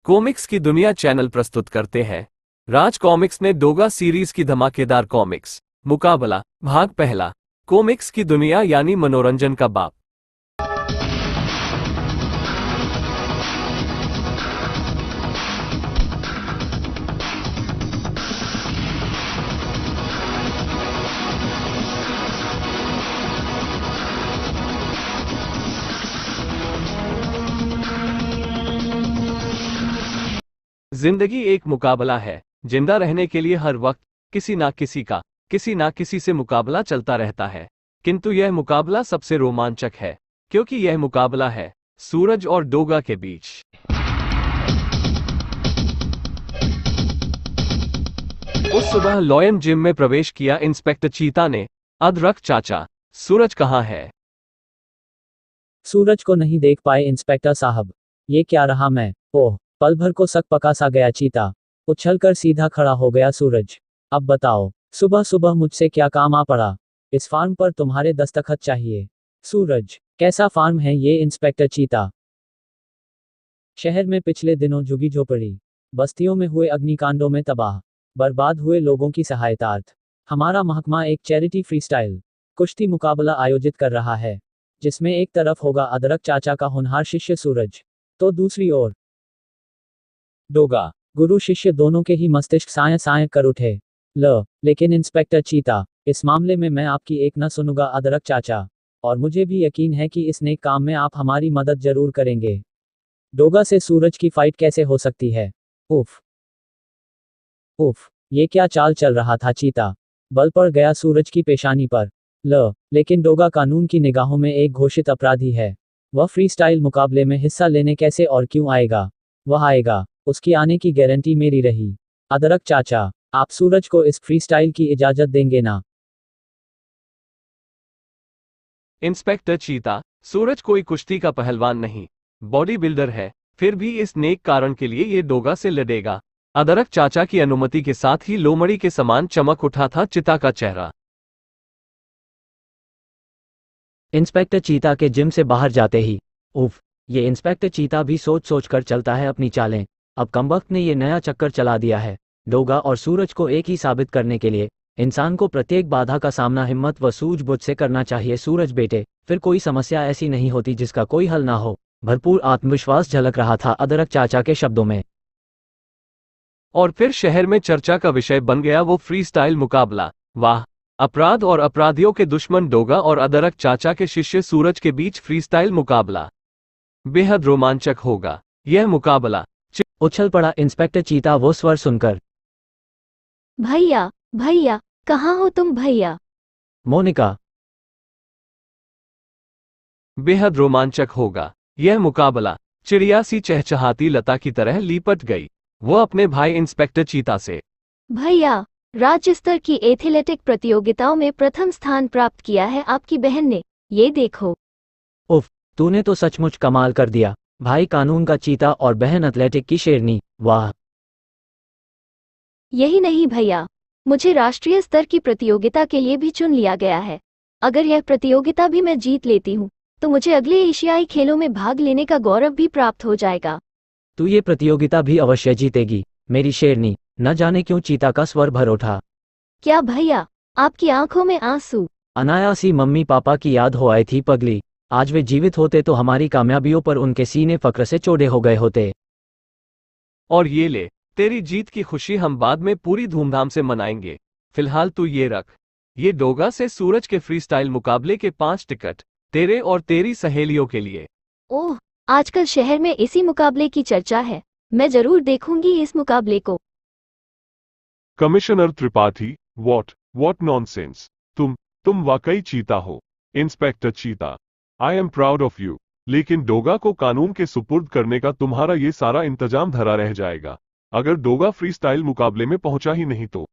Comics की दुनिया channel प्रस्तुत करते हैं। राज कॉमिक्स ने डोगा सीरीज की धमाकेदार कॉमिक्स मुकाबला भाग पहला। कॉमिक्स की दुनिया यानी मनोरंजन का बाप। जिंदगी एक मुकाबला है। जिंदा रहने के लिए हर वक्त किसी ना किसी से मुकाबला चलता रहता है। किंतु यह मुकाबला सबसे रोमांचक है, क्योंकि यह मुकाबला है सूरज और डोगा के बीच। उस सुबह लॉयन जिम में प्रवेश किया इंस्पेक्टर चीता ने। अदरक चाचा, सूरज कहाँ है? सूरज को नहीं देख पाए इंस्पेक्टर साहब। ये क्या रहा मैं? ओह, पल भर को सक पका सा गया चीता। उछलकर सीधा खड़ा हो गया सूरज। अब बताओ, सुबह सुबह मुझसे क्या काम आ पड़ा? इस फार्म पर तुम्हारे दस्तखत चाहिए। सूरज, कैसा फार्म है ये इंस्पेक्टर चीता? शहर में पिछले दिनों झुगी झोपड़ी बस्तियों में हुए अग्निकांडों में तबाह बर्बाद हुए लोगों की सहायतार्थ हमारा महकमा एक चैरिटी फ्रीस्टाइल कुश्ती मुकाबला आयोजित कर रहा है, जिसमें एक तरफ होगा अदरक चाचा का होनहार शिष्य सूरज, तो दूसरी ओर डोगा। गुरु शिष्य दोनों के ही मस्तिष्क साय साय कर उठे। लेकिन इंस्पेक्टर चीता, इस मामले में मैं आपकी एक न सुनूंगा अदरक चाचा, और मुझे भी यकीन है कि इस नेक काम में आप हमारी मदद जरूर करेंगे। डोगा से सूरज की फाइट कैसे हो सकती है? उफ उफ, ये क्या चाल चल रहा था चीता? बल पड़ गया सूरज की पेशानी पर। लेकिन डोगा कानून की निगाहों में एक घोषित अपराधी है। वह फ्रीस्टाइल मुकाबले में हिस्सा लेने कैसे और क्यों आएगा? वह आएगा, उसकी आने की गारंटी मेरी रही। अदरक चाचा, आप सूरज को इस फ्रीस्टाइल की इजाजत देंगे ना? इंस्पेक्टर चीता, सूरज कोई कुश्ती का पहलवान नहीं, बॉडी बिल्डर है। फिर भी इस नेक कारण के लिए ये डोगा से लड़ेगा। अदरक चाचा की अनुमति के साथ ही लोमड़ी के समान चमक उठा था चिता का चेहरा। इंस्पेक्टर चीता के जिम से बाहर जाते ही उफ, ये इंस्पेक्टर चीता भी सोच सोच कर चलता है अपनी चालें। अब कमबख्त ने ये नया चक्कर चला दिया है। डोगा और सूरज को एक ही साबित करने के लिए इंसान को प्रत्येक बाधा का सामना हिम्मत व सूझबूझ से करना चाहिए। सूरज बेटे, फिर कोई समस्या ऐसी नहीं होती जिसका कोई हल ना हो। भरपूर आत्मविश्वास झलक रहा था अदरक चाचा के शब्दों में। और फिर शहर में चर्चा का विषय बन गया वो फ्रीस्टाइल मुकाबला। वाह, अपराध और अपराधियों के दुश्मन डोगा और अदरक चाचा के शिष्य सूरज के बीच फ्रीस्टाइल मुकाबला बेहद रोमांचक होगा यह मुकाबला। उछल पड़ा इंस्पेक्टर चीता वो स्वर सुनकर। भैया भैया, कहाँ हो तुम भैया? मोनिका, बेहद रोमांचक होगा यह मुकाबला। चिड़िया सी चहचहाती लता की तरह लिपट गई वो अपने भाई इंस्पेक्टर चीता से। भैया, राज्य स्तर की एथलेटिक प्रतियोगिताओं में प्रथम स्थान प्राप्त किया है आपकी बहन ने, ये देखो। उफ, तूने तो सचमुच कमाल कर दिया। भाई कानून का चीता और बहन एथलेटिक की शेरनी। वाह। यही नहीं भैया, मुझे राष्ट्रीय स्तर की प्रतियोगिता के लिए भी चुन लिया गया है। अगर यह प्रतियोगिता भी मैं जीत लेती हूँ तो मुझे अगले एशियाई खेलों में भाग लेने का गौरव भी प्राप्त हो जाएगा। तू ये प्रतियोगिता भी अवश्य जीतेगी मेरी शेरनी। न जाने क्यों चीता का स्वर भर उठा। क्या भैया, आपकी आंखों में आंसू? अनायासी मम्मी पापा की याद हो आई थी पगली। आज वे जीवित होते तो हमारी कामयाबियों पर उनके सीने फक्र से चौड़े हो गए होते। और ये ले, तेरी जीत की खुशी हम बाद में पूरी धूमधाम से मनाएंगे। फिलहाल तू ये रख, ये डोगा से सूरज के फ्रीस्टाइल मुकाबले के 5 टिकट तेरे और तेरी सहेलियों के लिए। ओह, आजकल शहर में इसी मुकाबले की चर्चा है। मैं जरूर देखूंगी इस मुकाबले को। Commissioner Tripathi, what nonsense. तुम वाकई चीता हो। इंस्पेक्टर चीता, I am proud of you. लेकिन डोगा को कानून के सुपुर्द करने का तुम्हारा ये सारा इंतजाम धरा रह जाएगा अगर डोगा फ्रीस्टाइल मुकाबले में पहुंचा ही नहीं तो।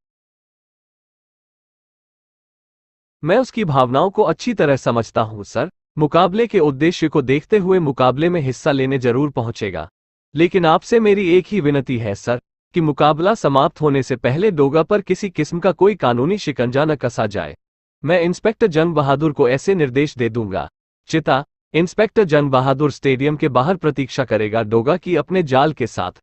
मैं उसकी भावनाओं को अच्छी तरह समझता हूं सर। मुकाबले के उद्देश्य को देखते हुए मुकाबले में हिस्सा लेने जरूर पहुंचेगा। लेकिन आपसे मेरी एक ही विनती है सर, कि मुकाबला समाप्त होने से पहले डोगा पर किसी किस्म का कोई कानूनी शिकंजा न कसा जाए। मैं इंस्पेक्टर जंग बहादुर को ऐसे निर्देश दे दूंगा। चिता, इंस्पेक्टर जंग बहादुर स्टेडियम के बाहर प्रतीक्षा करेगा डोगा की अपने जाल के साथ।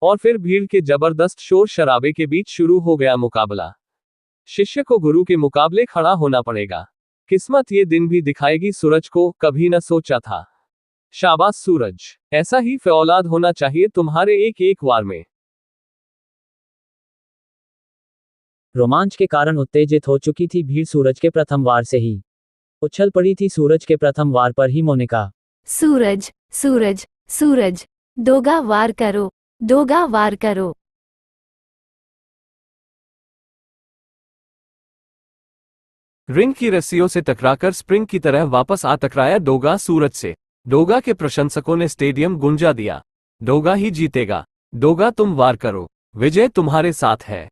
और फिर भीड़ के जबरदस्त शोर शराबे के बीच शुरू हो गया मुकाबला। शिष्य को गुरु के मुकाबले खड़ा होना पड़ेगा। किस्मत ये दिन भी दिखाएगी सूरज को, कभी न सोचा था। शाबाश सूरज, ऐसा ही फौलाद होना चाहिए तुम्हारे एक एक वार में। रोमांच के कारण उत्तेजित हो चुकी थी भीड़ सूरज के प्रथम वार से ही। उछल पड़ी थी सूरज के प्रथम वार पर ही मोनिका। सूरज, सूरज, सूरज, दोगा वार करो, दोगा वार करो। रिंग की रस्सियों से टकराकर स्प्रिंग की तरह वापस आ टकराया डोगा सूरज से। डोगा के प्रशंसकों ने स्टेडियम गुंजा दिया। डोगा ही जीतेगा, डोगा तुम वार करो, विजय तुम्हारे साथ है।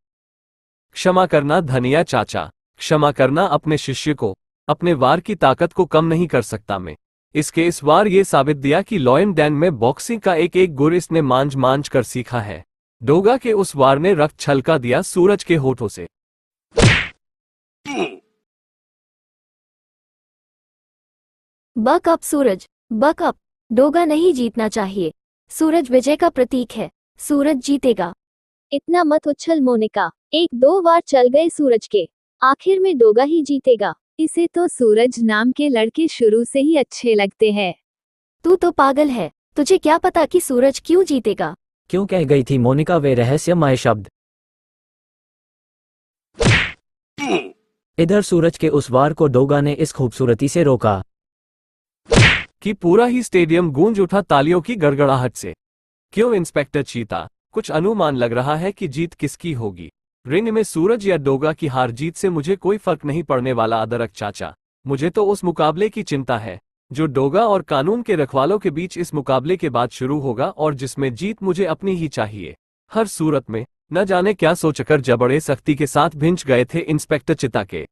क्षमा करना धनिया चाचा, क्षमा करना अपने शिष्य को, अपने वार की ताकत को कम नहीं कर सकता मैं। इसके इस वार ये साबित दिया कि लॉयन डैन में बॉक्सिंग का एक एक गुर इसने मांझ मांझ कर सीखा है। डोगा के उस वार ने रक्त छलका दिया सूरज के होठों से। बक अप सूरज, बक अप। डोगा नहीं जीतना चाहिए। सूरज विजय का प्रतीक है, सूरज जीतेगा। इतना मत उछल मोनिका, एक दो बार चल गए सूरज के, आखिर में डोगा ही जीतेगा। इसे तो सूरज नाम के लड़के शुरू से ही अच्छे लगते हैं। तू तो पागल है, तुझे क्या पता कि सूरज क्यों जीतेगा। क्यों कह गई थी मोनिका वे रहस्यमय शब्द। इधर सूरज के उस वार को डोगा ने इस खूबसूरती से रोका कि पूरा ही स्टेडियम गूंज उठा तालियों की गड़गड़ाहट से। क्यों इंस्पेक्टर चीता, कुछ अनुमान लग रहा है कि जीत किसकी होगी। रिंग में सूरज या डोगा की हार जीत से मुझे कोई फर्क नहीं पड़ने वाला अदरक चाचा। मुझे तो उस मुकाबले की चिंता है जो डोगा और कानून के रखवालों के बीच इस मुकाबले के बाद शुरू होगा और जिसमें जीत मुझे अपनी ही चाहिए। हर सूरत में न जाने क्या सोचकर जबड़े सख्ती के साथ भिंच गए थे इंस्पेक्टर चिता के।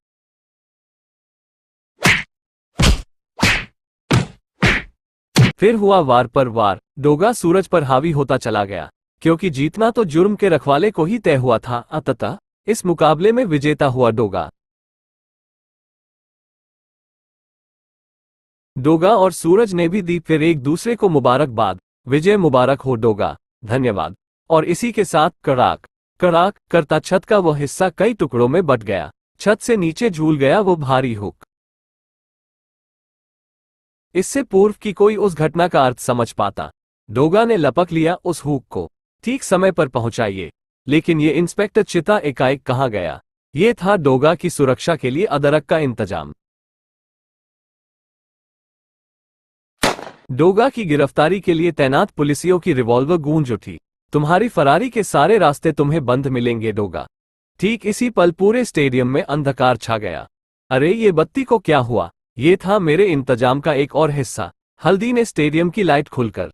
फिर हुआ वार पर वार, डोगा सूरज पर हावी होता चला गया, क्योंकि जीतना तो जुर्म के रखवाले को ही तय हुआ था। अतः इस मुकाबले में विजेता हुआ डोगा। डोगा और सूरज ने भी दी फिर एक दूसरे को मुबारकबाद। विजय मुबारक हो डोगा, धन्यवाद। और इसी के साथ कड़ाक कड़ाक करता छत का वो हिस्सा कई टुकड़ों में बट गया। छत से नीचे झूल गया वो भारी हुक। इससे पूर्व की कोई उस घटना का अर्थ समझ पाता। डोगा ने लपक लिया उस हुक को, ठीक समय पर पहुंचाइए। लेकिन ये इंस्पेक्टर चिता एकाएक कहां गया। ये था डोगा की सुरक्षा के लिए अदरक का इंतजाम। डोगा की गिरफ्तारी के लिए तैनात पुलिसियों की रिवॉल्वर गूंज उठी। तुम्हारी फरारी के सारे रास्ते तुम्हें बंद मिलेंगे डोगा। ठीक इसी पल पूरे स्टेडियम में अंधकार छा गया। अरे ये बत्ती को क्या हुआ। ये था मेरे इंतजाम का एक और हिस्सा। हल्दी ने स्टेडियम की लाइट खुलकर